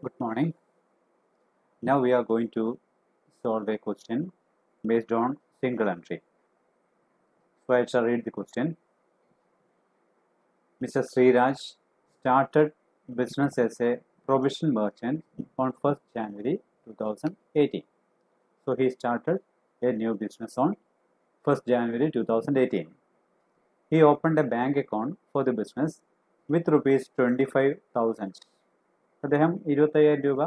Good morning. Now we are going to solve a question based on single entry. So I shall read the question. Mr. Sriraj started business as a provision merchant on 1st January 2018. So he started a new business on 1st January 2018. He opened a bank account for the business with rupees 25,000. അദ്ദേഹം 25,000 രൂപ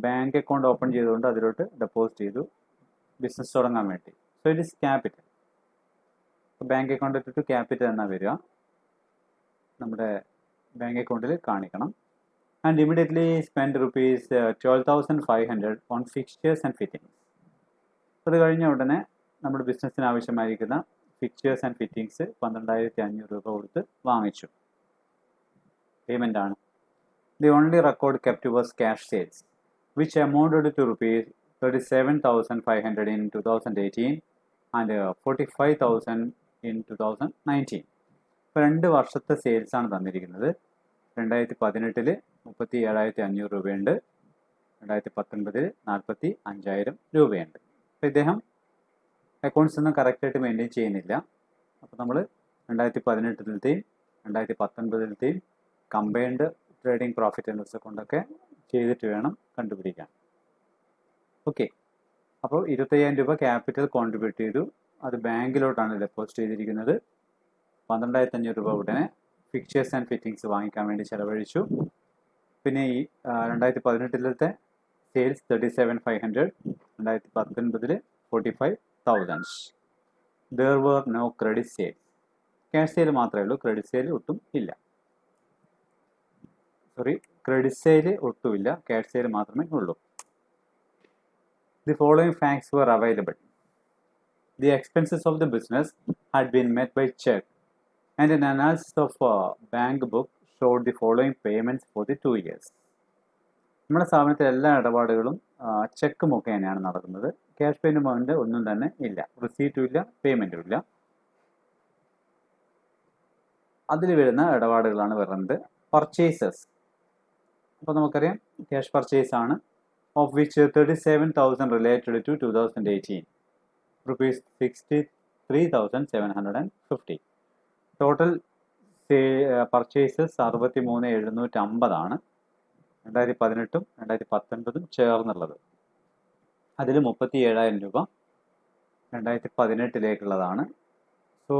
bank account open ചെയ്തുകൊണ്ട് അതിലോട്ട് deposit ചെയ്തു business തുടങ്ങാൻ വേണ്ടി. So it is capital. Bank account ഇട്ടിട്ട് capital എന്നാണ് വരിക, നമ്മുടെ ബാങ്ക് അക്കൗണ്ടിൽ കാണിക്കണം. And immediately spend rupees 12,500 on fixtures and fittings. അത് കഴിഞ്ഞ ഉടനെ നമ്മുടെ ബിസിനസ്സിന് ആവശ്യമായിരിക്കുന്ന ഫിക്സ്ചേഴ്സ് ആൻഡ് ഫിറ്റിംഗ്സ് 12,500 രൂപ കൊടുത്ത് വാങ്ങിച്ചു. പേയ്മെൻ്റ് ആണ്. The only record kept was cash sales, which amounted to rupees 37,500 in 2018 and 45,000 in 2019. ഇപ്പോൾ 2 വർഷത്തെ സെയിൽസ് ആണ് തന്നിരിക്കുന്നത്. 2018 37,500 രൂപയുണ്ട്, 2019 45,000 രൂപയുണ്ട്. അപ്പോൾ ഇദ്ദേഹം അക്കൗണ്ട്സ് ഒന്നും കറക്റ്റായിട്ട് മെയിൻറ്റെയിൻ ചെയ്യുന്നില്ല. അപ്പോൾ നമ്മൾ 2018-ലെയും 2019-ലെയും combined trading profit and loss കൊണ്ടൊക്കെ ചെയ്തിട്ട് വേണം കണ്ടുപിടിക്കാൻ. ഓക്കെ, അപ്പോൾ 25,000 രൂപ ക്യാപിറ്റൽ കോൺട്രിബ്യൂട്ട് ചെയ്തു. അത് ബാങ്കിലോട്ടാണ് ഡെപ്പോസിറ്റ് ചെയ്തിരിക്കുന്നത്. 12,500 രൂപ ഉടനെ ഫിക്സ്ചേഴ്സ് ആൻഡ് ഫിറ്റിംഗ്സ് വാങ്ങിക്കാൻ വേണ്ടി ചെലവഴിച്ചു. പിന്നെ ഈ 2018-ലത്തെ sales 37,500, 2019 45,000. There were no credit sale. Cash sale മാത്രമേ ഉള്ളൂ, ക്രെഡിറ്റ് സെയിൽ ഒട്ടും ഇല്ല. ക്രെഡിറ്റ് സെയിൽ ഒട്ടുമില്ല, ക്യാഷ് സെയിൽ മാത്രമേ ഉള്ളൂ. The following facts were available. The expenses of the business had been met by check, and an analysis of bank book showed the following payments for the 2 years. നമ്മുടെ സ്ഥാപനത്തിലെ എല്ലാ ഇടപാടുകളും check മുഖേനയാണ് നടക്കുന്നത്. Cash payment ഒന്നും തന്നെ ഇല്ല, റിസീറ്റും ഇല്ല, പേയ്മെൻറ്റും ഇല്ല. അതിൽ വരുന്ന ഇടപാടുകളാണ് വരുന്നത് പർച്ചേസസ്. അപ്പോൾ നമുക്കറിയാം ക്യാഷ് പർച്ചേസ് ആണ്. Of which 37,000 related to 2018, rupees 63,750. Total purchases 63,750 ആണ് 2018-ഉം 2019-ഉം ചേർന്നുള്ളത്. അതിൽ 37,000 രൂപ 2018-ലേക്കുള്ളതാണ്. So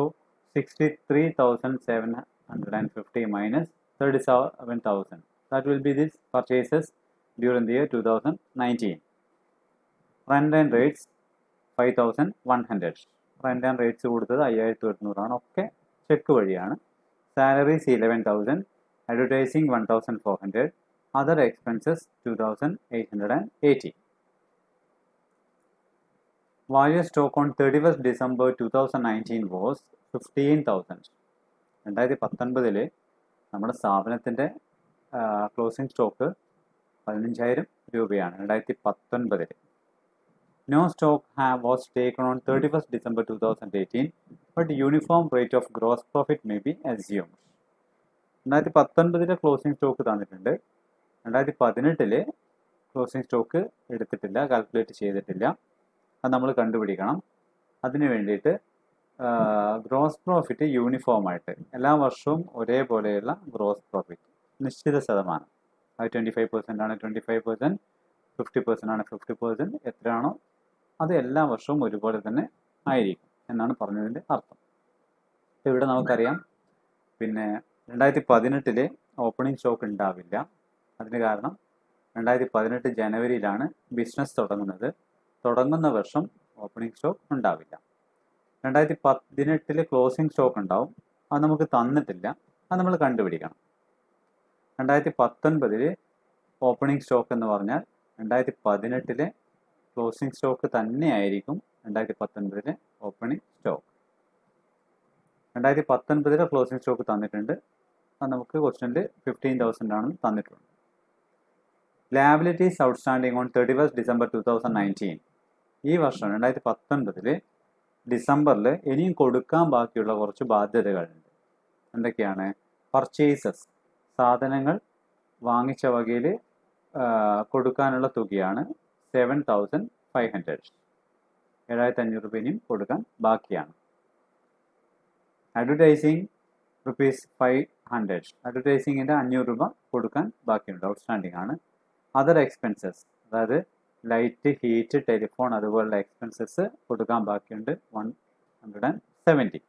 63,750 minus 37,000. That will be this purchases during the year 2019. Rent and rates 5,100. Rent and rates കൊടുത്തത് 5,800 ആണ്. ഒക്കെ ചെക്ക് വഴിയാണ്. Salaries 11,000, advertising 1,400, other expenses 2,880. Value stock on 31st December 2019 was 15,000. 2019 നമ്മുടെ സ്ഥാപനത്തിൻ്റെ ക്ലോസിംഗ് സ്റ്റോക്ക് 15,000 രൂപയാണ് 2019. No stock was taken on 31st December 2018, but uniform rate of gross profit may be assumed. 2019 closing stock തന്നിട്ടുണ്ട്, 2018 closing stock എടുത്തിട്ടില്ല, calculate ചെയ്തിട്ടില്ല. അത് നമ്മൾ കണ്ടുപിടിക്കണം. അതിന് വേണ്ടിയിട്ട് ഗ്രോസ് പ്രോഫിറ്റ് യൂണിഫോം ആയിട്ട് എല്ലാ വർഷവും ഒരേപോലെയുള്ള ഗ്രോസ് പ്രോഫിറ്റ് നിശ്ചിത ശതമാനം, അത് 25% ആണ് 25%, 50% ആണ് 50%, എത്രയാണോ അത് എല്ലാ വർഷവും ഒരുപോലെ തന്നെ ആയിരിക്കും എന്നാണ് പറഞ്ഞതിൻ്റെ അർത്ഥം. ഇവിടെ നമുക്കറിയാം പിന്നെ 2018 ഓപ്പണിംഗ് സ്റ്റോക്ക് ഉണ്ടാവില്ല. അതിന് കാരണം 2018 ജനുവരിയിലാണ് ബിസിനസ് തുടങ്ങുന്നത്. തുടങ്ങുന്ന വർഷം ഓപ്പണിംഗ് സ്റ്റോക്ക് ഉണ്ടാവില്ല. 2018 ക്ലോസിംഗ് സ്റ്റോക്ക് ഉണ്ടാവും, അത് നമുക്ക് തന്നിട്ടില്ല, അത് നമ്മൾ കണ്ടുപിടിക്കണം. 2019 ഓപ്പണിംഗ് സ്റ്റോക്ക് എന്ന് പറഞ്ഞാൽ 2018 ക്ലോസിംഗ് സ്റ്റോക്ക് തന്നെയായിരിക്കും 2019 ഓപ്പണിംഗ് സ്റ്റോക്ക്. 2019 ക്ലോസിംഗ് സ്റ്റോക്ക് തന്നിട്ടുണ്ട്, അത് നമുക്ക് ക്വസ്റ്റ്യനിൽ 15,000 ആണെന്ന് തന്നിട്ടുണ്ട്. Liabilities outstanding on 31st December 2019. ഈ വർഷം 2019 ഡിസംബറിൽ ഇനിയും കൊടുക്കാൻ ബാക്കിയുള്ള കുറച്ച് ബാധ്യതകളുണ്ട്. എന്തൊക്കെയാണ്? പർച്ചേസസ്, സാധനങ്ങൾ വാങ്ങിച്ച വകയിൽ കൊടുക്കാനുള്ള തുകയാണ് 7,500. 7,500 രൂപ ഇനിയും കൊടുക്കാൻ ബാക്കിയാണ്. അഡ്വർടൈസിങ് ₹500. അഡ്വർടൈസിങ്ങിൻ്റെ 500 രൂപ കൊടുക്കാൻ ബാക്കിയുണ്ട്, ഔട്ട്സ്റ്റാൻഡിംഗ് ആണ്. അതർ എക്സ്പെൻസസ്, അതായത് ലൈറ്റ്, ഹീറ്റ്, ടെലിഫോൺ അതുപോലുള്ള എക്സ്പെൻസസ് കൊടുക്കാൻ ബാക്കിയുണ്ട് 170.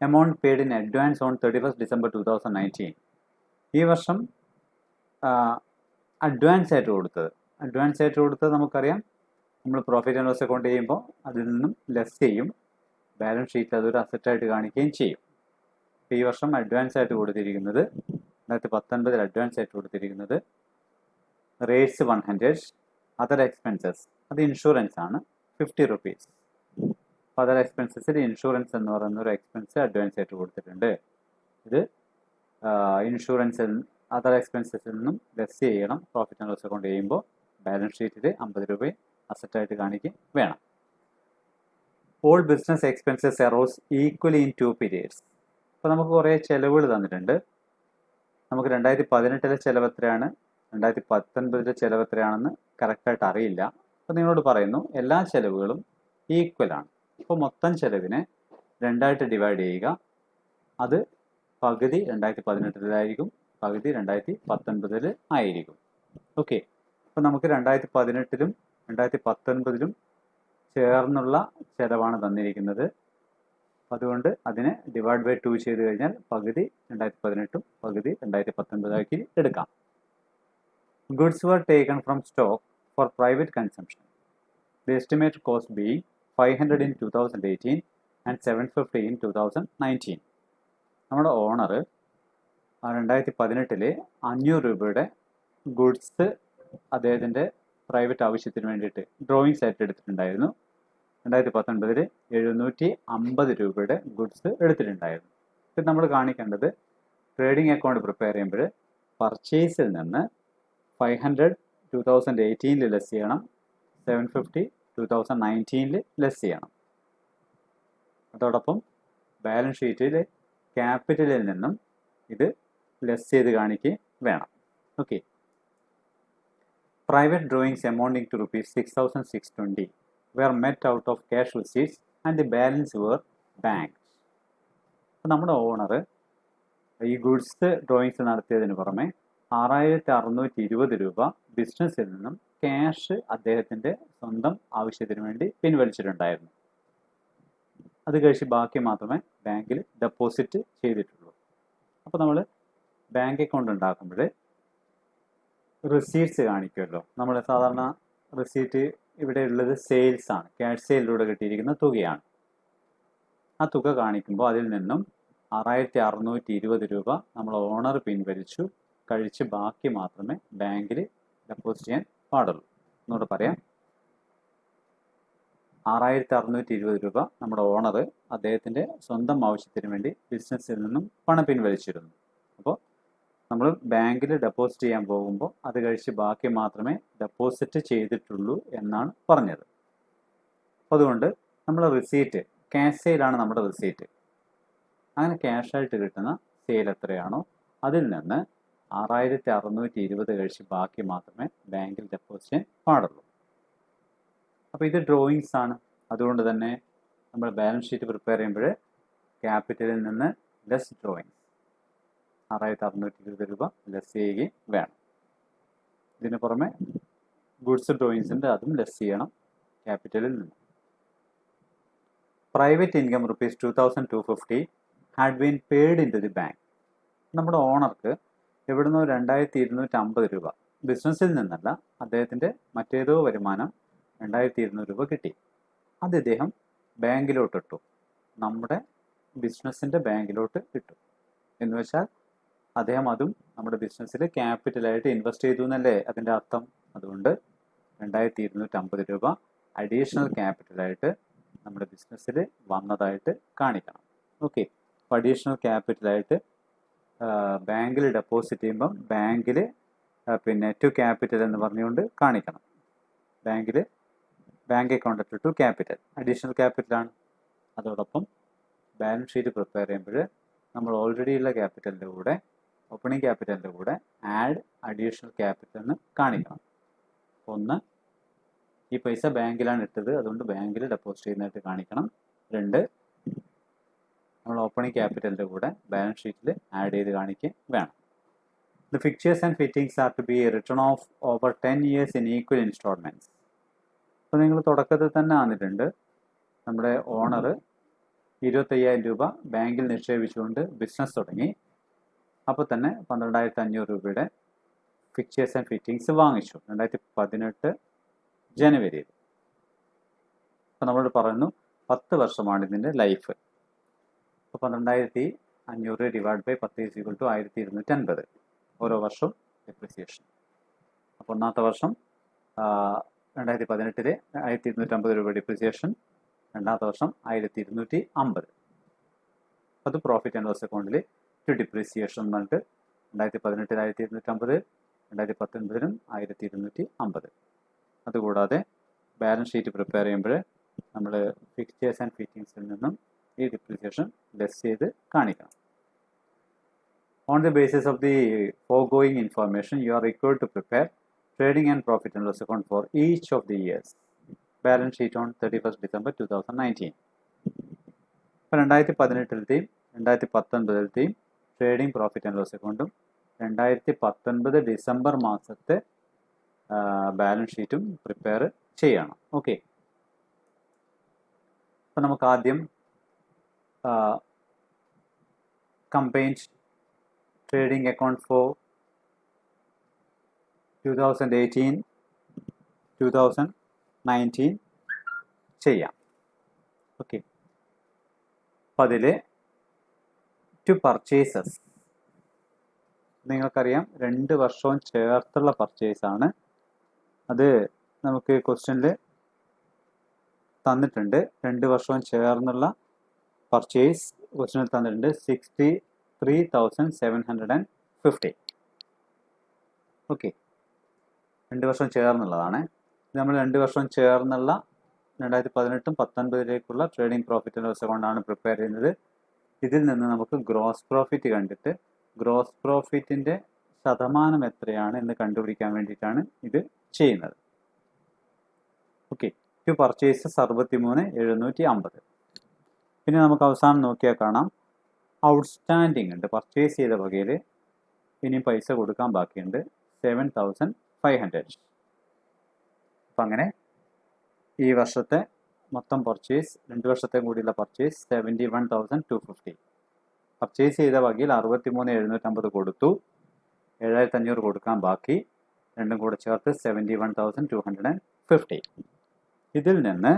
Amount paid in advance on 31st December 2019. ഈ വർഷം അഡ്വാൻസ് ആയിട്ട് കൊടുത്തത് നമുക്കറിയാം, നമ്മൾ പ്രോഫിറ്റ് ആൻഡ് ലോസ് അക്കൗണ്ട് ചെയ്യുമ്പോൾ അതിൽ നിന്നും ലെസ് ചെയ്യും, ബാലൻസ് ഷീറ്റിൽ അതൊരു അസറ്റായിട്ട് കാണിക്കുകയും ചെയ്യും. അപ്പോൾ ഈ വർഷം അഡ്വാൻസ് ആയിട്ട് കൊടുത്തിരിക്കുന്നത് 2019 അഡ്വാൻസ് ആയിട്ട് കൊടുത്തിരിക്കുന്നത് റേറ്റ്സ് 100. അതർ എക്സ്പെൻസസ്, അത് ഇൻഷുറൻസ് ആണ്, 50 rupees. അതർ എക്സ്പെൻസസിൽ ഇൻഷുറൻസ് എന്ന് പറയുന്ന ഒരു എക്സ്പെൻസ് അഡ്വാൻസ് ആയിട്ട് കൊടുത്തിട്ടുണ്ട്. ഇത് ഇൻഷുറൻസിൽ അതർ എക്സ്പെൻസസിൽ നിന്നും ലെസ് ചെയ്യണം പ്രോഫിറ്റ് ആൻഡ് ലോസ് അക്കൗണ്ട് ചെയ്യുമ്പോൾ. ബാലൻസ് ഷീറ്റിൽ 50 രൂപ അസറ്റായിട്ട് കാണിക്കുകയും വേണം. All business expenses arose equally in 2 periods. അപ്പോൾ നമുക്ക് കുറേ ചിലവുകൾ തന്നിട്ടുണ്ട്. നമുക്ക് 2018 ചിലവ് എത്രയാണ്, 2019 ചിലവ് എത്രയാണെന്ന് കറക്റ്റായിട്ട് അറിയില്ല. അപ്പോൾ നിങ്ങളോട് പറയുന്നു എല്ലാ ചിലവുകളും ഈക്വലാണ്. അപ്പോൾ മൊത്തം ചിലവിനെ 2 ഡിവൈഡ് ചെയ്യുക. അത് പകുതി 2018 പകുതി 2019 ആയിരിക്കും. ഓക്കെ, അപ്പോൾ നമുക്ക് 2018 2019 ചേർന്നുള്ള ചിലവാണ് തന്നിരിക്കുന്നത്. അതുകൊണ്ട് അതിനെ ഡിവൈഡ് ബൈ 2 ചെയ്ത് കഴിഞ്ഞാൽ പകുതി 2018 പകുതി 2019 എടുക്കാം. Goods were taken from stock for private consumption. The estimated cost being 500 in 2018 and 750 in 2019. നമ്മുടെ ഓണർ 2018 500 രൂപയുടെ ഗുഡ്സ് അദ്ദേഹത്തിൻ്റെ പ്രൈവറ്റ് ആവശ്യത്തിന് വേണ്ടിയിട്ട് ഡ്രോയിങ്സ് ആയിട്ട് എടുത്തിട്ടുണ്ടായിരുന്നു. 2019 750 രൂപയുടെ ഗുഡ്സ് എടുത്തിട്ടുണ്ടായിരുന്നു. ഇത് നമ്മൾ കാണിക്കേണ്ടത് ട്രേഡിംഗ് അക്കൗണ്ട് പ്രിപ്പയർ ചെയ്യുമ്പോൾ പർച്ചേസിൽ നിന്ന് 500 2018 ലെസ് ചെയ്യണം, 750 2019 ലെസ് ചെയ്യണം. അതോടൊപ്പം ബാലൻസ് ഷീറ്റിൽ ക്യാപിറ്റലിൽ നിന്നും ഇത് ലെസ് ചെയ്ത് കാണിക്കുകയും വേണം. Okay, private drawings amounting to ₹6,620 were met out of cash receipts and the balance were banked. അപ്പോൾ നമ്മുടെ ഓണർ ഈ ഗുഡ്സ് ഡ്രോയിങ്സ് നടത്തിയതിന് പുറമെ 6,620 രൂപ ബിസിനസ്സിൽ നിന്നും ക്യാഷ് അദ്ദേഹത്തിൻ്റെ സ്വന്തം ആവശ്യത്തിന് വേണ്ടി പിൻവലിച്ചിട്ടുണ്ടായിരുന്നു. അത് കഴിച്ച് ബാക്കി മാത്രമേ ബാങ്കിൽ ഡെപ്പോസിറ്റ് ചെയ്തിട്ടുള്ളൂ. അപ്പോൾ നമ്മൾ ബാങ്ക് അക്കൗണ്ട് ഉണ്ടാക്കുമ്പോൾ റിസീറ്റ്സ് കാണിക്കുമല്ലോ. നമ്മൾ സാധാരണ റിസീറ്റ് ഇവിടെ ഉള്ളത് സെയിൽസ് ആണ്, ക്യാഷ് സെയിലിലൂടെ കിട്ടിയിരിക്കുന്ന തുകയാണ്. ആ തുക കാണിക്കുമ്പോൾ അതിൽ നിന്നും 6,620 രൂപ നമ്മൾ ഓണർ പിൻവലിച്ചു, കഴിച്ച് ബാക്കി മാത്രമേ ബാങ്കിൽ ഡെപ്പോസിറ്റ് ചെയ്യാൻ പാടുള്ളൂ. എന്നോട് പറയാം, 6,620 രൂപ നമ്മുടെ ഓണർ അദ്ദേഹത്തിൻ്റെ സ്വന്തം ആവശ്യത്തിന് വേണ്ടി ബിസിനസ്സിൽ നിന്നും പണം പിൻവലിച്ചിരുന്നു. അപ്പോൾ നമ്മൾ ബാങ്കിൽ ഡെപ്പോസിറ്റ് ചെയ്യാൻ പോകുമ്പോൾ അത് കഴിച്ച് ബാക്കി മാത്രമേ ഡെപ്പോസിറ്റ് ചെയ്തിട്ടുള്ളൂ എന്നാണ് പറഞ്ഞത്. അതുകൊണ്ട് നമ്മൾ റിസീറ്റ്, ക്യാഷ് സെയിലാണ് നമ്മുടെ റിസീറ്റ്. അങ്ങനെ ക്യാഷായിട്ട് കിട്ടുന്ന സെയിൽ എത്രയാണോ അതിൽ നിന്ന് 6,620 കഴിച്ച് ബാക്കി മാത്രമേ ബാങ്കിൽ ഡെപ്പോസിറ്റ് ചെയ്യാൻ പാടുള്ളൂ. അപ്പോൾ ഇത് ഡ്രോയിങ്സ് ആണ്. അതുകൊണ്ട് തന്നെ നമ്മൾ ബാലൻസ് ഷീറ്റ് പ്രിപ്പയർ ചെയ്യുമ്പോൾ ക്യാപിറ്റലിൽ നിന്ന് ലെസ് ഡ്രോയിങ്സ് 6,620 രൂപ ലെസ് ചെയ്യുകയും വേണം. ഇതിന് പുറമെ ഗുഡ്സ് ഡ്രോയിങ്സിൻ്റെ അതും ലെസ് ചെയ്യണം ക്യാപിറ്റലിൽ നിന്ന്. Private income ₹2,250 had been paid in to the bank. നമ്മുടെ ഓണർക്ക് എവിടുന്നോ 2,250 രൂപ ബിസിനസ്സിൽ നിന്നല്ല, അദ്ദേഹത്തിൻ്റെ മറ്റേതോ വരുമാനം 2,200 രൂപ കിട്ടി. അത് ഇദ്ദേഹം ബാങ്കിലോട്ട് ഇട്ടു, നമ്മുടെ ബിസിനസ്സിൻ്റെ ബാങ്കിലോട്ട് ഇട്ടു. എന്ന് വെച്ചാൽ അദ്ദേഹം അതും നമ്മുടെ ബിസിനസ്സിൽ ക്യാപിറ്റലായിട്ട് ഇൻവെസ്റ്റ് ചെയ്തു എന്നല്ലേ അതിൻ്റെ അർത്ഥം. അതുകൊണ്ട് 2,250 രൂപ അഡീഷണൽ ക്യാപിറ്റലായിട്ട് നമ്മുടെ ബിസിനസ്സിൽ വന്നതായിട്ട് കാണിക്കണം. ഓക്കെ, അപ്പോൾ അഡീഷണൽ ക്യാപിറ്റലായിട്ട് ബാങ്കിൽ ഡെപ്പോസിറ്റ് ചെയ്യുമ്പം ബാങ്കിൽ പിന്നെ ടു ക്യാപിറ്റൽ എന്ന് പറഞ്ഞുകൊണ്ട് കാണിക്കണം. Bank account to capital additional ക്യാപിറ്റലാണ്. അതോടൊപ്പം ബാലൻസ് ഷീറ്റ് പ്രിപ്പയർ ചെയ്യുമ്പോൾ നമ്മൾ ഓൾറെഡി ഉള്ള ക്യാപിറ്റലിൻ്റെ കൂടെ ഓപ്പണിംഗ് ക്യാപിറ്റലിൻ്റെ കൂടെ ആഡ് അഡീഷണൽ ക്യാപിറ്റൽ എന്ന് കാണിക്കണം. ഒന്ന്, ഈ പൈസ ബാങ്കിലാണ് ഇട്ടത്, അതുകൊണ്ട് ബാങ്കിൽ ഡെപ്പോസിറ്റ് ചെയ്യുന്നതായിട്ട് കാണിക്കണം. 2, നമ്മൾ ഓപ്പണിംഗ് ക്യാപിറ്റലിൻ്റെ കൂടെ ബാലൻസ് ഷീറ്റിൽ ആഡ് ചെയ്ത് കാണിക്കുക വേണം. The fixtures and fittings are to be written off over 10 years in equal installments. അപ്പോൾ നിങ്ങൾ തുടക്കത്തിൽ തന്നെ വന്നിട്ടുണ്ട്, നമ്മുടെ ഓണർ 25,000 രൂപ ബാങ്കിൽ നിക്ഷേപിച്ചുകൊണ്ട് ബിസിനസ് തുടങ്ങി. അപ്പോൾ തന്നെ 12,500 രൂപയുടെ ഫിക്ചേഴ്സ് ആൻഡ് ഫിറ്റിങ്സ് വാങ്ങിച്ചു 2018 ജനുവരിയിൽ. അപ്പോൾ നമ്മളോട് പറയുന്നു 10 വർഷമാണ് ഇതിൻ്റെ ലൈഫ്. അപ്പോൾ 12,500 ഡിവൈഡ് ബൈ 10 = 1,250 ഓരോ വർഷവും ഡെപ്രിസിയേഷൻ. അപ്പോൾ ഒന്നാമത്തെ വർഷം 2018 1,250 രൂപ ഡിപ്രിസിയേഷൻ, രണ്ടാമത്തെ വർഷം 1,250. അത് പ്രോഫിറ്റ് ആൻഡ് ലോസ് അക്കൗണ്ടിൽ ടു ഡിപ്രിസിയേഷൻ എന്ന് പറഞ്ഞിട്ട് 2018 1,250, 2019 1,250. അതുകൂടാതെ ബാലൻസ് ഷീറ്റ് പ്രിപ്പയർ ചെയ്യുമ്പോൾ നമ്മൾ ഫിക്ചേഴ്സ് ആൻഡ് ഫിറ്റിങ്സിൽ നിന്നും ഈ ഡിപ്രിസിയേഷൻ ലെസ് ചെയ്ത് കാണിക്കണം. On the basis of the foregoing information, you are required to prepare trading and profit and loss account for each of the years. Balance sheet on 31st December 2019. അപ്പോൾ 2018-ലെയും 2019-ലെയും trading profit and loss അക്കൗണ്ടും 2019 December മാസത്തെ balance ഷീറ്റും prepare ചെയ്യണം. Okay, അപ്പോൾ നമുക്ക് ആദ്യം കമ്പൈൻഡ് trading account for 2018-2019 ചെയ്യാം. ഓക്കെ, അപ്പോൾ അതിൽ ടു പർച്ചേസസ് നിങ്ങൾക്കറിയാം 2 വർഷവും ചേർത്തുള്ള പർച്ചേസാണ്. അത് നമുക്ക് ക്വസ്റ്റ്യനിൽ തന്നിട്ടുണ്ട്. 2 വർഷവും ചേർന്നുള്ള പർച്ചേസ് ക്വസ്റ്റ്യനിൽ തന്നിട്ടുണ്ട്. 63,750. ഓക്കെ, 2 വർഷം ചേർന്നുള്ളതാണ്. നമ്മൾ 2 വർഷം ചേർന്നുള്ള 2018-19 ട്രേഡിംഗ് പ്രോഫിറ്റ് ആൻഡ് ലോസ് അക്കൗണ്ടാണ് പ്രിപ്പയർ ചെയ്യുന്നത്. ഇതിൽ നിന്ന് നമുക്ക് ഗ്രോസ് പ്രോഫിറ്റ് കണ്ടിട്ട് ഗ്രോസ് പ്രോഫിറ്റിൻ്റെ ശതമാനം എത്രയാണ് എന്ന് കണ്ടുപിടിക്കാൻ വേണ്ടിയിട്ടാണ് ഇത് ചെയ്യുന്നത്. Okay, to purchases 63,750. പിന്നെ നമുക്ക് അവസാനം നോക്കിയാൽ കാണാം ഔട്ട്സ്റ്റാൻഡിങ് ഉണ്ട്. പർച്ചേസ് ചെയ്ത വകയിൽ ഇനിയും പൈസ കൊടുക്കാൻ ബാക്കിയുണ്ട് 7,500. അപ്പം അങ്ങനെ ഈ വർഷത്തെ മൊത്തം പർച്ചേസ് 2 വർഷത്തെ കൂടിയുള്ള പർച്ചേസ് 71,250. പർച്ചേസ് ചെയ്ത വകയിൽ 63,750 കൊടുത്തു, 7,500 കൊടുക്കാൻ ബാക്കി, രണ്ടും കൂടെ ചേർത്ത് 71,250. ഇതിൽ നിന്ന്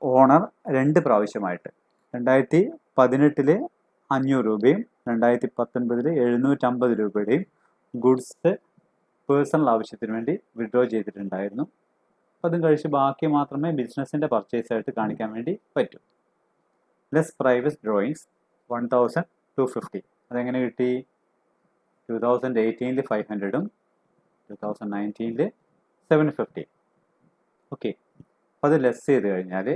ഓണർ 2 പ്രാവശ്യമായിട്ട് 2018 500 രൂപയും 2019 750 രൂപയുടെയും ഗുഡ്സ് പേഴ്സണൽ ആവശ്യത്തിന് വേണ്ടി വിഡ്രോ ചെയ്തിട്ടുണ്ടായിരുന്നു. അപ്പോൾ അതും കഴിച്ച് ബാക്കി മാത്രമേ ബിസിനസ്സിൻ്റെ പർച്ചേസ് ആയിട്ട് കാണിക്കാൻ വേണ്ടി പറ്റൂ. Less private drawings 1,250. അതെങ്ങനെ കിട്ടി? 2018 500ഉം 2019 750. ഓക്കെ, അപ്പോൾ അത് ലെസ് ചെയ്ത് കഴിഞ്ഞാൽ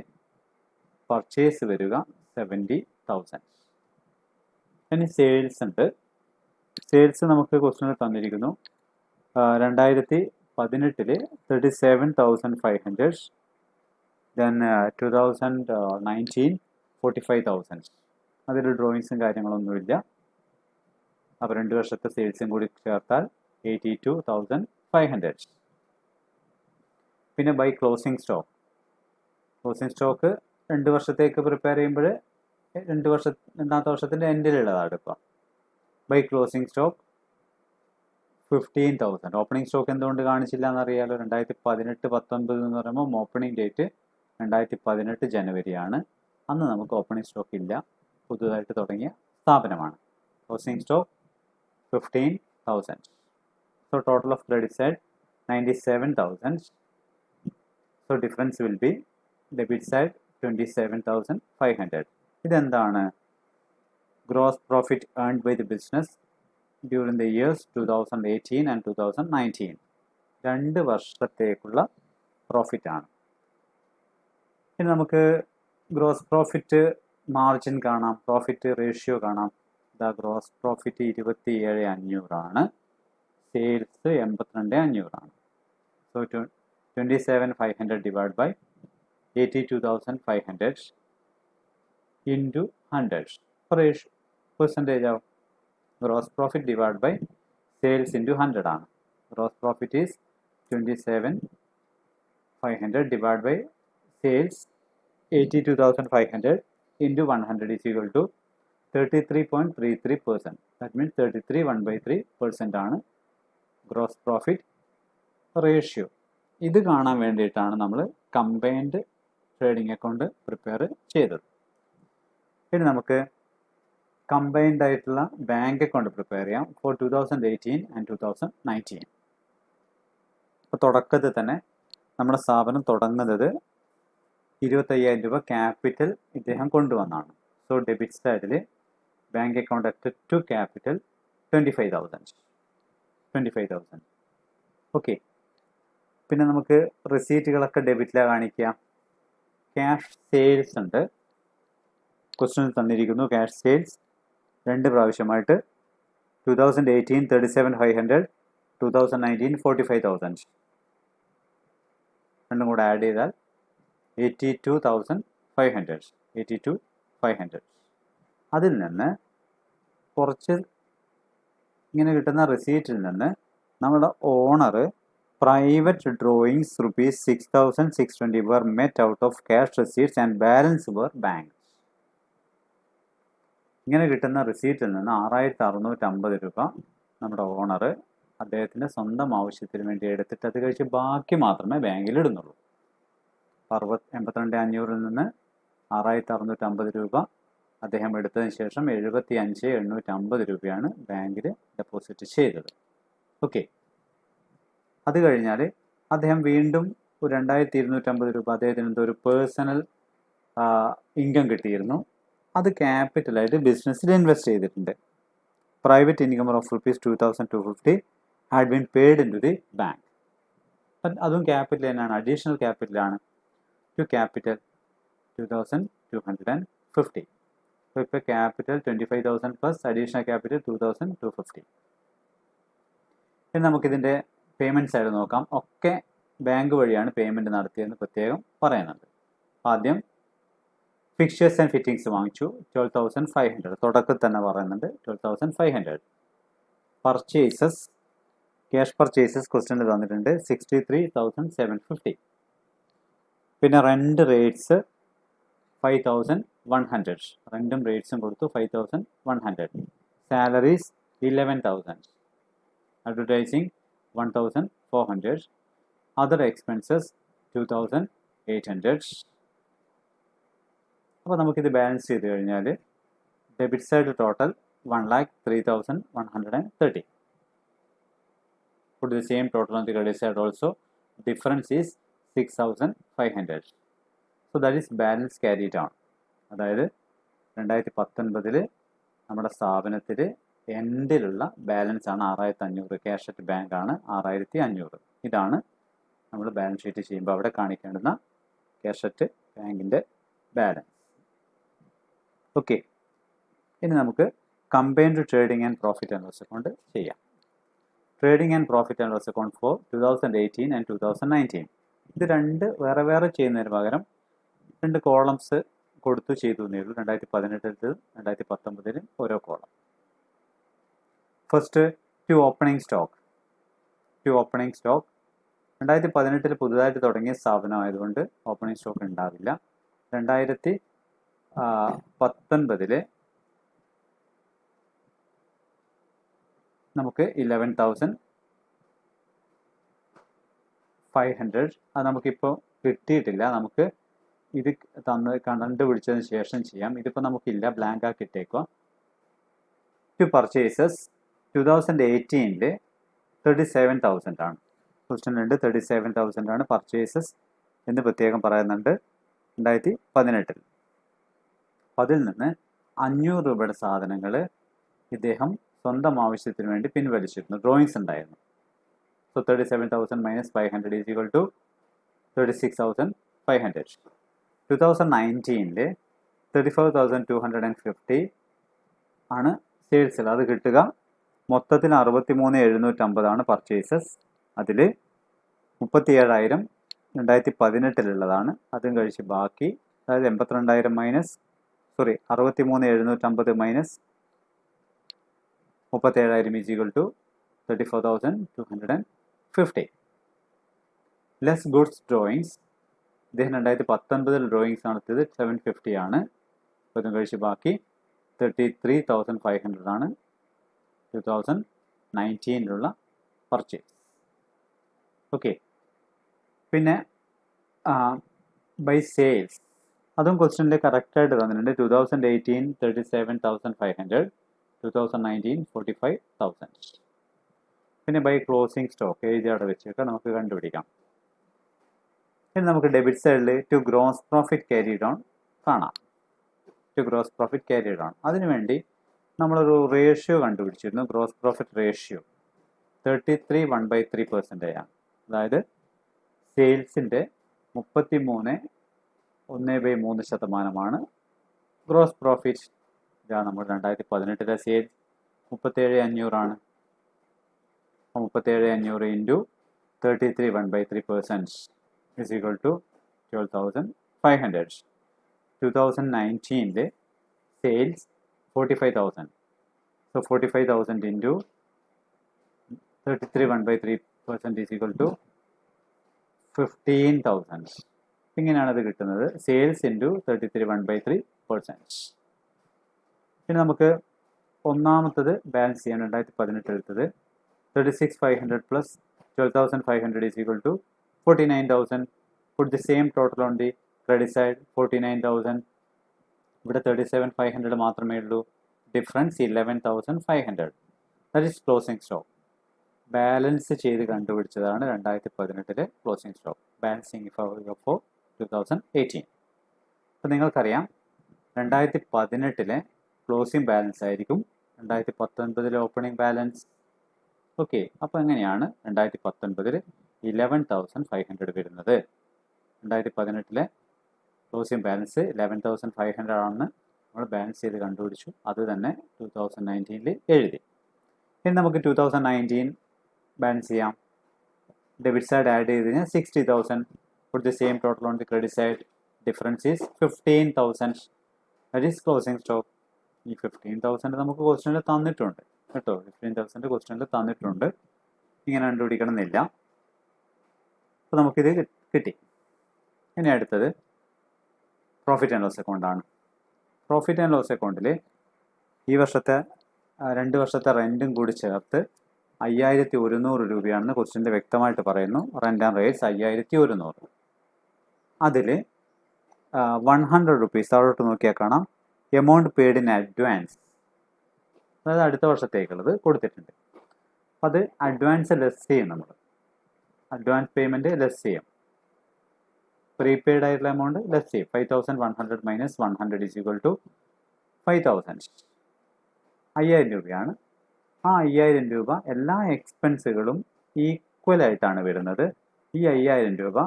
പർച്ചേസ് വരിക 70,000. ഇനി സെയിൽസ് ഉണ്ട്. സെയിൽസ് നമുക്ക് ക്വസ്റ്റ്യനിൽ തന്നിരിക്കുന്നു. 2018 37,500, ദെൻ 2019 45,000. അതിൽ ഡ്രോയിങ്സും കാര്യങ്ങളൊന്നുമില്ല. അപ്പോൾ 2 വർഷത്തെ സെയിൽസും കൂടി ചേർത്താൽ 82,500. പിന്നെ by closing stock. Closing stock 2 വർഷത്തേക്ക് പ്രിപ്പയർ ചെയ്യുമ്പോൾ 2-ാമത്തെ വർഷത്തിൻ്റെ എൻഡിലുള്ളതാണ് ഇപ്പോൾ. By closing stock 15,000. Opening stock എന്തുകൊണ്ട് കാണിച്ചില്ല എന്നറിയാലോ. 2018-19 എന്ന് പറയുമ്പോൾ ഓപ്പണിംഗ് ഡേറ്റ് 2018 ജനുവരിയാണ്. അന്ന് നമുക്ക് ഓപ്പണിംഗ് സ്റ്റോക്ക് ഇല്ല, പുതുതായിട്ട് തുടങ്ങിയ സ്ഥാപനമാണ്. Closing stock 15,000. So total of credit side 97,000. So difference will be debit side 27,500. ഇതെന്താണ്? Gross profit earned by the business during the years 2018 and 2019. 2 വർഷത്തേക്കുള്ള പ്രോഫിറ്റാണ്. പിന്നെ നമുക്ക് ഗ്രോസ് പ്രോഫിറ്റ് മാർജിൻ കാണാം, പ്രോഫിറ്റ് റേഷ്യോ കാണാം. ഗ്രോസ് പ്രോഫിറ്റ് 27,500 ആണ്. Sales 82,500 so 27,500 divide by 82,500 into 100 percentage of gross profit divided by sales into 100 ആണ്. Gross profit is 27,500 divided by sales 82,500 into 100 is equal to 33.33%. That means 33 1/3% ആണ് gross profit ratio. ഇത് കാണാൻ വേണ്ടിയിട്ടാണ് നമ്മൾ combined trading account prepare ചെയ്തത്. ഇനി നമുക്ക് combined ആയിട്ടുള്ള ബാങ്ക് അക്കൗണ്ട് പ്രിപ്പയർ ചെയ്യാം ഫോർ 2018 ആൻഡ് 2019. അപ്പോൾ തുടക്കത്തിൽ തന്നെ നമ്മുടെ സ്ഥാപനം തുടങ്ങുന്നത് 25,000 രൂപ ക്യാപിറ്റൽ ഇദ്ദേഹം കൊണ്ടുവന്നാണ്. സോ ഡെബിറ്റ് സൈഡിൽ bank account at to capital 25,000. Okay, പിന്നെ നമുക്ക് റിസീറ്റുകളൊക്കെ ഡെബിറ്റിലാണ് കാണിക്കുക. ക്യാഷ് സെയിൽസ് ഉണ്ട്, ക്വസ്റ്റ്യൻ തന്നിരിക്കുന്നു. ക്യാഷ് സെയിൽസ് 2 പ്രാവശ്യമായിട്ട് 2018 37,500, 2019 45,000. രണ്ടും കൂടെ ആഡ് ചെയ്താൽ 82,500. അതിൽ നിന്ന് കുറച്ച് ഇങ്ങനെ കിട്ടുന്ന റിസീറ്റിൽ നിന്ന് നമ്മുടെ owner private drawings ₹6,620 were met out of cash receipts and balance were banks. ഇങ്ങനെ കിട്ടുന്ന റിസീറ്റിൽ നിന്ന് 6,650 രൂപ നമ്മുടെ ഓണർ അദ്ദേഹത്തിൻ്റെ സ്വന്തം ആവശ്യത്തിന് വേണ്ടി എടുത്തിട്ട് അത് കഴിച്ച് ബാക്കി മാത്രമേ ബാങ്കിൽ ഇടുന്നുള്ളൂ. 82,500 നിന്ന് 6,650 രൂപ അദ്ദേഹം എടുത്തതിന് ശേഷം 75,850 രൂപയാണ് ബാങ്കിൽ ഡെപ്പോസിറ്റ് ചെയ്തത്. ഓക്കെ, അത് കഴിഞ്ഞാൽ അദ്ദേഹം വീണ്ടും 2,250 രൂപ അദ്ദേഹത്തിന് എന്തോ ഒരു പേഴ്സണൽ ഇൻകം കിട്ടിയിരുന്നു. അത് ക്യാപിറ്റലായിട്ട് ബിസിനസ്സിൽ ഇൻവെസ്റ്റ് ചെയ്തിട്ടുണ്ട്. Private income of ₹2,250 had been paid in to the bank. അതും ക്യാപിറ്റൽ തന്നെയാണ്, അഡീഷണൽ ക്യാപിറ്റലാണ്. To capital 2,250. അപ്പോൾ ഇപ്പോൾ ക്യാപിറ്റൽ 25,000 പ്ലസ് അഡീഷണൽ ക്യാപിറ്റൽ 2,250. ഇനി നമുക്കിതിൻ്റെ പേയ്മെൻറ്റ് സൈഡ് നോക്കാം. ഒക്കെ ബാങ്ക് വഴിയാണ് പേയ്മെൻറ്റ് നടത്തിയതെന്ന് പ്രത്യേകം പറയുന്നുണ്ട്. ആദ്യം ഫിക്ചേഴ്സ് ആൻഡ് ഫിറ്റിങ്സ് വാങ്ങിച്ചു 12,500, തുടക്കത്തിൽ തന്നെ പറയുന്നുണ്ട് 12,500. പർച്ചേസസ്, ക്യാഷ് പർച്ചേസസ് ക്വസ്റ്റ്യനിൽ തന്നിട്ടുണ്ട് 63,750. പിന്നെ റെൻ്റ് റേറ്റ്സ് 5,100, റെൻറ്റും റേറ്റ്സും കൊടുത്തു 5,100. സാലറീസ് 11,000. അഡ്വർടൈസിങ് 1,400. Other expenses 2,800. അപ്പോൾ നമുക്കിത് ബാലൻസ് ചെയ്ത് കഴിഞ്ഞാൽ debit side total 1,03,130. Put the same total on the credit side also. Difference is 6,500. So that is balance carried on. അതായത് 2019 നമ്മുടെ സ്ഥാപനത്തിൽ എൻഡിലുള്ള ബാലൻസ് ആണ് 6,500. ക്യാഷ് അറ്റ് ബാങ്ക് ആണ് 6,500. ഇതാണ് നമ്മൾ ബാലൻസ് ഷീറ്റ് ചെയ്യുമ്പോൾ അവിടെ കാണിക്കേണ്ടുന്ന ക്യാഷ് അറ്റ് ബാങ്കിൻ്റെ ബാലൻസ്. ഓക്കെ, ഇനി നമുക്ക് combined trading and profit and loss account ചെയ്യാം. Trading and profit and loss account for 2018 and 2019. ഇത് രണ്ട് വേറെ വേറെ ചെയ്യുന്നതിന് പകരം 2 കോളംസ് കൊടുത്തു ചെയ്തു എന്നേ ഉള്ളൂ. 2018 2019 ഓരോ column. First to opening stock. 2018 പുതുതായിട്ട് തുടങ്ങിയ സ്ഥാപനമായതുകൊണ്ട് ഓപ്പണിംഗ് സ്റ്റോക്ക് ഉണ്ടാവില്ല. 2019 നമുക്ക് 11,500. അത് നമുക്കിപ്പോൾ കിട്ടിയിട്ടില്ല. നമുക്ക് ഇത് കണ്ടുപിടിച്ചതിന് ശേഷം ചെയ്യാം. ഇതിപ്പോൾ നമുക്കില്ല, ബ്ലാങ്ക് ആക്കി ഇട്ടേക്കുക. ടു പർച്ചേസസ് 2018 37,000 ആണ്. ക്വസ്റ്റ്യൻ 37,000 ആണ് പർച്ചേസസ് എന്ന് പ്രത്യേകം പറയുന്നുണ്ട്. 2018 അതിൽ നിന്ന് 500 രൂപയുടെ സാധനങ്ങൾ ഇദ്ദേഹം സ്വന്തം ആവശ്യത്തിന് വേണ്ടി പിൻവലിച്ചിരുന്നു. ഡ്രോയിങ്സ് ഉണ്ടായിരുന്നു. So 37,000 minus 500 is equal to 36,500. 2019 34,250 ആണ് സെയിൽസിൽ അത് കിട്ടുക. മൊത്തത്തിൽ 63,750 പർച്ചേസസ്. അതിൽ 37,000 2018 അതും കഴിച്ച് ബാക്കി, അതായത് 82,000 minus 63,750 minus 37,000 is equal to 34,250. Less goods drawings. ഇദ്ദേഹം 2019 ഡ്രോയിങ്സ് നടത്തിയത് 750 ആണ്. അപ്പോൾ അതും കഴിച്ച് ബാക്കി 33,500 2019 പർച്ചേസ്. ഓക്കെ. പിന്നെ ബൈ സെയിൽസ്, അതും ക്വസ്റ്റ്യനിൽ കറക്റ്റായിട്ട് തന്നിട്ടുണ്ട്. 2018 37,500, 2019 45,000. പിന്നെ ബൈ ക്ലോസിംഗ് സ്റ്റോക്ക് എഴുതി അവിടെ വെച്ചൊക്കെ നമുക്ക് കണ്ടുപിടിക്കാം. ഇനി നമുക്ക് ഡെബിറ്റ് സൈഡിൽ to gross profit carried on കാണാം. To gross profit carried on, അതിനുവേണ്ടി നമ്മളൊരു റേഷ്യോ കണ്ടുപിടിച്ചിരുന്നു. ഗ്രോസ് പ്രോഫിറ്റ് റേഷ്യോ 33 1/3% ആണ്. അതായത് സെയിൽസിൻ്റെ 33 ഗ്രോസ് പ്രോഫിറ്റ്. ഇതാണ് നമ്മൾ 2018 സെയിൽസ് 37,500 ആണ്. 37,500 into 33 1/3% is equal to 12,500. 2019 sales 45,000. So 45,000 into 33 1/3% is equal to 15,000. ഇങ്ങനെയാണ് അത് കിട്ടുന്നത്. Sales into 33 1/3%. പിന്നെ നമുക്ക് ഒന്നാമത്തത് ബാലൻസ് ചെയ്യാൻ 2018 എടുത്തത് 36,500 plus 12,500 is equal to 49,000. Put the same total on the credit side, 49,000. ഇവിടെ 37,500 മാത്രമേ ഉള്ളൂ. Difference 11,500. That is closing stock. Balance ചെയ്ത് കണ്ടുപിടിച്ചതാണ് 2018 ക്ലോസിംഗ് സ്റ്റോക്ക്. Balancing for 2018. അപ്പോൾ നിങ്ങൾക്കറിയാം 2018 ക്ലോസിംഗ് ബാലൻസ് ആയിരിക്കും 2019 ഓപ്പണിംഗ് ബാലൻസ്. ഓക്കെ. അപ്പോൾ എങ്ങനെയാണ് 2019 11,500 വരുന്നത്? 2018 ക്ലോസിംഗ് ബാലൻസ് 11,500 ആണെന്ന് നമ്മൾ ബാലൻസ് ചെയ്ത് കണ്ടുപിടിച്ചു. അത് തന്നെ 2019 എഴുതി. ഇനി നമുക്ക് 2019 ബാലൻസ് ചെയ്യാം. ഡെബിറ്റ് സൈഡ് ആഡ് ചെയ്ത് കഴിഞ്ഞാൽ 60,000. Put the same total on the credit side. Difference is 15,000. That is closing stock. ഈ 15,000 നമുക്ക് ക്വസ്റ്റ്യനിൽ തന്നിട്ടുണ്ട് കേട്ടോ. 15,000 ക്വസ്റ്റ്യനിൽ തന്നിട്ടുണ്ട്. ഇങ്ങനെ കണ്ടുപിടിക്കണം എന്നില്ല. അപ്പോൾ നമുക്കിത് കിട്ടി. ഇനി അടുത്തത് പ്രോഫിറ്റ് ആൻഡ് ലോസ് അക്കൗണ്ടാണ്. പ്രോഫിറ്റ് ആൻഡ് ലോസ് അക്കൗണ്ടിൽ ഈ വർഷത്തെ 2 വർഷത്തെ റെൻറ്റും കൂടി ചേർത്ത് 5,100 രൂപയാണെന്ന് ക്വസ്റ്റ്യനിൽ വ്യക്തമായിട്ട് പറയുന്നു. Rent and rates 5,100. അതിൽ 100 റുപ്പീസ് താഴോട്ട് നോക്കിയാൽ കാണാം എമൗണ്ട് പെയ്ഡ് ഇൻ അഡ്വാൻസ്, അതായത് അടുത്ത വർഷത്തേക്കുള്ളത് കൊടുത്തിട്ടുണ്ട്. അപ്പം അത് അഡ്വാൻസ് ലെസ് ചെയ്യും. നമ്മൾ അഡ്വാൻസ് പേയ്മെൻറ്റ് ലെസ് ചെയ്യും. പ്രീപെയ്ഡ് ആയിട്ടുള്ള എമൗണ്ട് ലെസ് ചെയ്യും. 5,100 മൈനസ് 100 is equal to 5,000. 5,000 രൂപയാണ്. ആ 5,000 രൂപ എല്ലാ എക്സ്പെൻസുകളും ഈക്വൽ ആയിട്ടാണ് വരുന്നത്. ഈ 5,000 രൂപ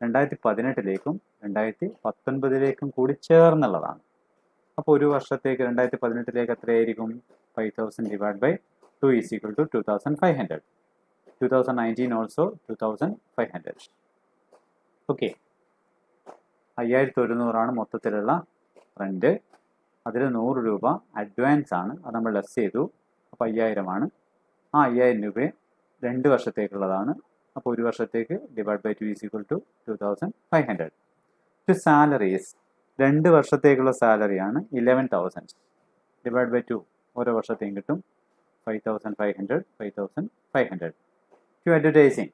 2018 2019 കൂടി ചേർന്നുള്ളതാണ്. അപ്പോൾ ഒരു വർഷത്തേക്ക് 2018 എത്രയായിരിക്കും? 5,000 divided by 2 is equal to 2,500. 2019 also 2,500. Okay. 5,100 മൊത്തത്തിലുള്ള റെൻറ്റ്. അതിൽ 100 രൂപ അഡ്വാൻസ് ആണ്, അത് നമ്മൾ ലെസ് ചെയ്തു. അപ്പോൾ 5,000 ആണ്. ആ 5,000 രൂപ 2 വർഷത്തേക്കുള്ളതാണ്. അപ്പോൾ ഒരു വർഷത്തേക്ക് divide by 2 is equal to 2,500. To salaries 2 വർഷത്തേക്കുള്ള സാലറിയാണ് 11,000 ഡിവൈഡ് ബൈ 2 ഓരോ വർഷത്തേക്കും കിട്ടും 5,500 5,500. ടു അഡ്വർടൈസിങ്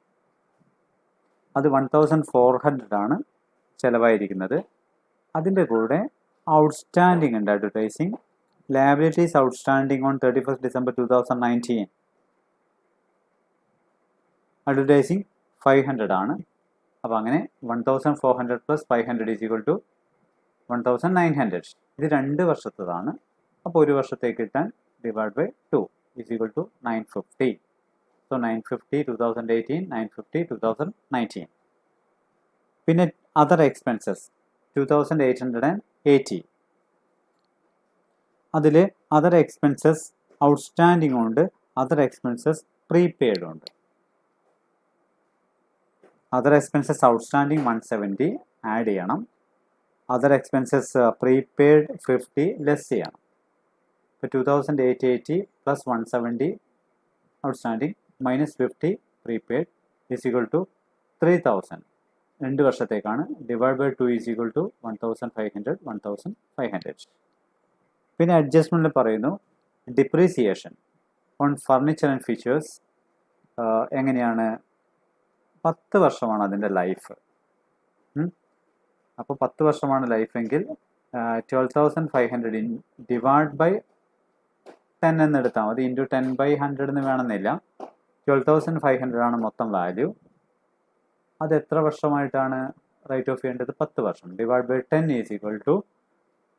അത് 1,400 ആണ് ചിലവായിരിക്കുന്നത്. അതിൻ്റെ കൂടെ ഔട്ട്സ്റ്റാൻഡിങ് ഉണ്ട്. Advertising liabilities outstanding on 31st December 2019. Advertising 500 ആണ്. അപ്പോൾ അങ്ങനെ 1,400 പ്ലസ് 500 is equal to 1,900. ഇത് 2 വർഷത്തേതാണ്. അപ്പോൾ ഒരു വർഷത്തേക്ക് കിട്ടാൻ divide by 2 is equal to 950. So 950 2018, 950 2019. പിന്നെ അതർ എക്സ്പെൻസസ് 2,880. അതിൽ അതർ എക്സ്പെൻസസ് ഔട്ട്സ്റ്റാൻഡിങ് കൊണ്ട് അതർ എക്സ്പെൻസസ് പ്രീപെയ്ഡ് ഉണ്ട്. അതർ എക്സ്പെൻസസ് ഔട്ട്സ്റ്റാൻഡിങ് 170 ആഡ് ചെയ്യണം. അതർ എക്സ്പെൻസസ് പ്രീപെയ്ഡ് 50 ലെസ് ചെയ്യണം. ഇപ്പോൾ 2880 plus 170 outstanding minus 50 prepaid is equal to 3000. 2 വർഷത്തേക്കാണ്. Divide by 2 is equal to 1500. പിന്നെ അഡ്ജസ്റ്റ്മെൻറ്റിൽ പറയുന്നു depreciation on furniture and features എങ്ങനെയാണ്, 10 വർഷമാണ് അതിൻ്റെ ലൈഫ്. അപ്പോൾ 10 വർഷമാണ് ലൈഫെങ്കിൽ 12,500 ഡിവൈഡ് ബൈ 10 എന്ന് എടുത്താൽ മതി. ഇൻറ്റു 10/100 എന്ന് വേണമെന്നില്ല. 12,500 ആണ് മൊത്തം വാല്യൂ. അത് എത്ര വർഷമായിട്ടാണ് റൈറ്റ് ഓഫ് ചെയ്യേണ്ടത്? 10 വർഷം. Divide by 10 is equal to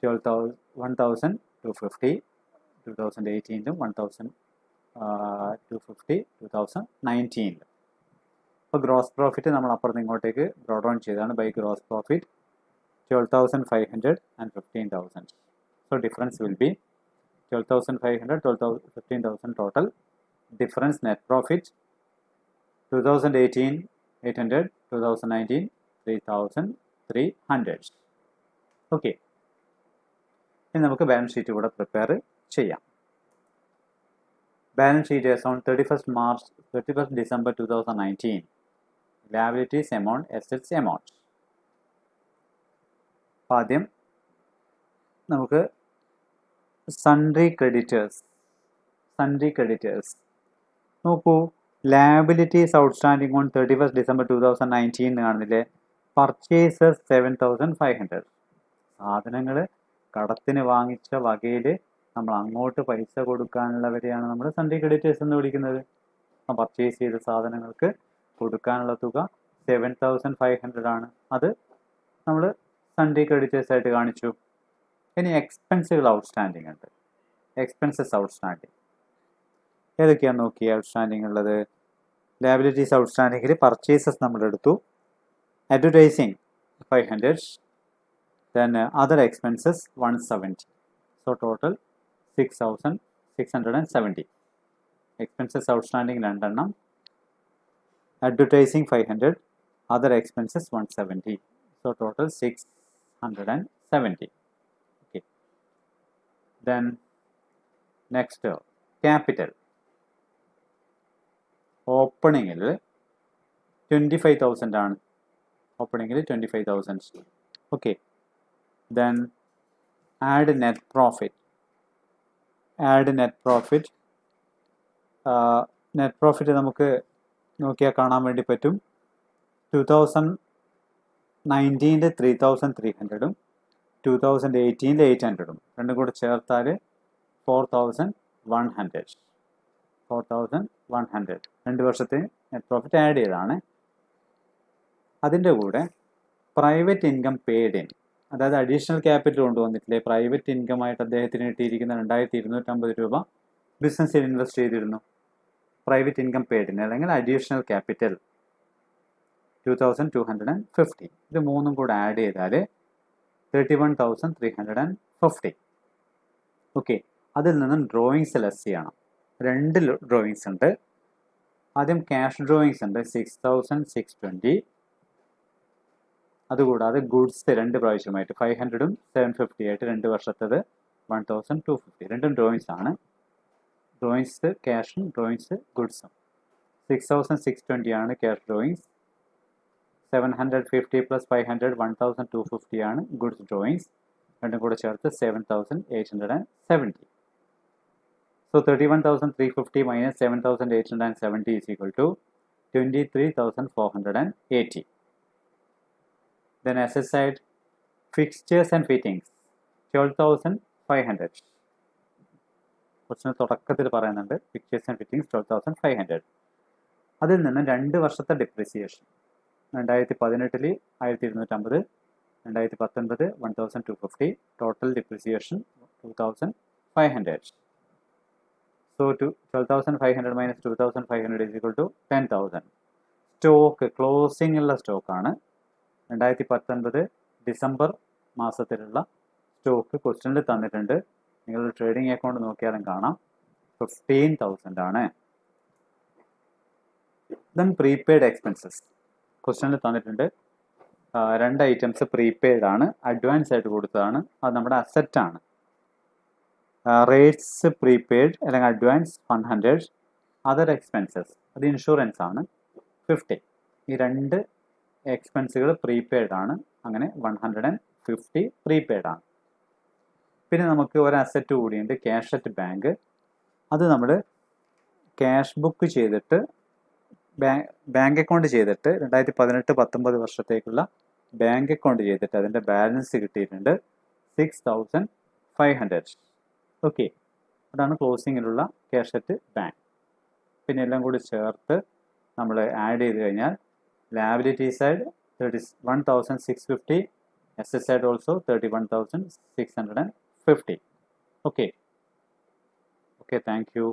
1,250. 2018 1,250 2019. അപ്പോൾ ഗ്രോസ് പ്രോഫിറ്റ് നമ്മൾ അപ്പുറത്ത് ഇങ്ങോട്ടേക്ക് ബ്രോഡ് ഓൺ ചെയ്താണ്. By gross profit 12,500 and 15,000. So difference will be 12,500, 15,000 total. Difference net profit 2018 800, 2019 3,300. Okay, ഇനി നമുക്ക് ബാലൻസ് ഷീറ്റ് കൂടെ പ്രിപ്പയർ ചെയ്യാം. Balance sheet as on 31st December 2019. Liabilities amount, assets amount. ആദ്യം നമുക്ക് സൺട്രി ക്രെഡിറ്റേഴ്സ് നോക്കൂ. Liabilities outstanding on 31st December 2019 കാണുന്നില്ലേ? Purchases 7,500. സാധനങ്ങൾ കടത്തിന് വാങ്ങിച്ച വകയിൽ നമ്മൾ അങ്ങോട്ട് പൈസ കൊടുക്കാനുള്ളവരെയാണ് നമ്മൾ സൺട്രി ക്രെഡിറ്റേഴ്സ് എന്ന് വിളിക്കുന്നത്. പർച്ചേസ് ചെയ്ത സാധനങ്ങൾക്ക് കൊടുക്കാനുള്ള തുക 7,500 ആണ്. അത് നമ്മൾ സൺട്രി ക്രെഡിറ്റേഴ്സ് ആയിട്ട് കാണിച്ചു. ഇനി എക്സ്പെൻസുകൾ ഔട്ട്സ്റ്റാൻഡിംഗ് ഉണ്ട്. എക്സ്പെൻസസ് ഔട്ട്സ്റ്റാൻഡിംഗ് ഏതൊക്കെയാണ് നോക്കിയ ഔട്ട്സ്റ്റാൻഡിംഗ് ഉള്ളത്? ലാബിലിറ്റീസ് ഔട്ട്സ്റ്റാൻഡിങ്ങിൽ പർച്ചേസസ് നമ്മൾ എടുത്തു. Advertising 500. then other expenses 170. so total 6,670. expenses outstanding രണ്ടെണ്ണം. advertising 500, other expenses 170. so total 670. okay, then next capital ഓപ്പണിങ്ങിൽ 25,000 ആണ്. ഓപ്പണിങ്ങിൽ 25,000. Okay, then add net profit. net profit നമുക്ക് നോക്കിയാൽ കാണാൻ വേണ്ടി പറ്റും. 2019 3,300 2018 800 രണ്ടും കൂടെ ചേർത്താൽ 4,100. 2 വർഷത്തെ നെറ്റ് പ്രോഫിറ്റ് ആഡ് ചെയ്തതാണ്. അതിൻ്റെ കൂടെ പ്രൈവറ്റ് ഇൻകം പെയ്ഡ് ഇൻ, അതായത് അഡീഷണൽ ക്യാപിറ്റൽ കൊണ്ടുവന്നിട്ടില്ലേ? പ്രൈവറ്റ് ഇൻകം ആയിട്ട് അദ്ദേഹത്തിന് കിട്ടിയിരിക്കുന്ന 2,250 രൂപ ബിസിനസ്സിൽ ഇൻവെസ്റ്റ് ചെയ്തിരുന്നു. പ്രൈവറ്റ് ഇൻകം പെയ്ഡ് ഇൻ അല്ലെങ്കിൽ അഡീഷണൽ ക്യാപിറ്റൽ 2,250. ഇത് മൂന്നും കൂടെ ആഡ് ചെയ്താൽ 31,350. ഓക്കെ, അതിൽ നിന്നും ഡ്രോയിങ്സ് ലെസ് ചെയ്യണം. 2 ഡ്രോയിങ്സ് ഉണ്ട്. ആദ്യം ക്യാഷ് ഡ്രോയിങ്സ് ഉണ്ട് 6,620. അതുകൂടാതെ ഗുഡ്സ് 2 പ്രാവശ്യമായിട്ട് 500ഉം 750 ആയിട്ട് 2 വർഷത്തേത് 1,250. രണ്ടും ഡ്രോയിങ്സ് ആണ്. ഡ്രോയിങ്സ് ക്യാഷും ഡ്രോയിങ്സ് ഗുഡ്സും. 6,620 ആണ് ക്യാഷ് ഡ്രോയിങ്സ്. 750 പ്ലസ് 500 1,250 ആണ് ഗുഡ്സ് ഡ്രോയിങ്സ്. രണ്ടും കൂടെ ചേർത്ത് 7,870. So 31,350 minus 7,870 is equal to 23,480. Then asset side, fixtures and fittings 12,500. കുറച്ച് തുടക്കത്തിൽ പറയുന്നുണ്ട് fixtures and fittings 12,500. അതിൽ നിന്ന് 2 വർഷത്തെ depreciation 2018 1,250, 2019 1,250. Total depreciation 2,500. So 12,500 minus 2,500 is equal to 10,000. Stock closing ഉള്ള സ്റ്റോക്കാണ്. 2019 ഡിസംബർ മാസത്തിലുള്ള സ്റ്റോക്ക് ക്വസ്റ്റ്യനിൽ തന്നിട്ടുണ്ട്. നിങ്ങൾ ട്രേഡിംഗ് അക്കൗണ്ട് നോക്കിയാലും കാണാം. 15,000 ആണ്. ദെൻ പ്രീപെയ്ഡ് എക്സ്പെൻസസ് ക്വസ്റ്റ്യനിൽ തന്നിട്ടുണ്ട്. രണ്ട് ഐറ്റംസ് പ്രീപെയ്ഡ് ആണ്, അഡ്വാൻസ് ആയിട്ട് കൊടുത്തതാണ്. അത് നമ്മുടെ അസറ്റ് ആണ്. റേറ്റ്സ് പ്രീപെയ്ഡ് അല്ലെങ്കിൽ അഡ്വാൻസ് 100, അതർ എക്സ്പെൻസസ് അത് ഇൻഷുറൻസ് ആണ് 50. ഈ രണ്ട് എക്സ്പെൻസുകൾ പ്രീപെയ്ഡ് ആണ്. അങ്ങനെ 150 പ്രീപെയ്ഡ് ആണ്. പിന്നെ നമുക്ക് ഒരു അസറ്റ് കൂടിയുണ്ട്, ക്യാഷ് അറ്റ് ബാങ്ക്. അത് നമ്മൾ ക്യാഷ് ബുക്ക് ചെയ്തിട്ട് ബാങ്ക് അക്കൗണ്ട് ചെയ്തിട്ട് 2018-19 വർഷത്തേക്കുള്ള ബാങ്ക് അക്കൗണ്ട് ചെയ്തിട്ട് അതിൻ്റെ ബാലൻസ് കിട്ടിയിട്ടുണ്ട് 6,500. ഓക്കെ, അതാണ് ക്ലോസിങ്ങിലുള്ള ക്യാഷ് അറ്റ് ബാങ്ക്. പിന്നെ എല്ലാം കൂടി ചേർത്ത് നമ്മൾ ആഡ് ചെയ്ത് കഴിഞ്ഞാൽ liability side 31,650, asset side also 31,650. Okay, thank you.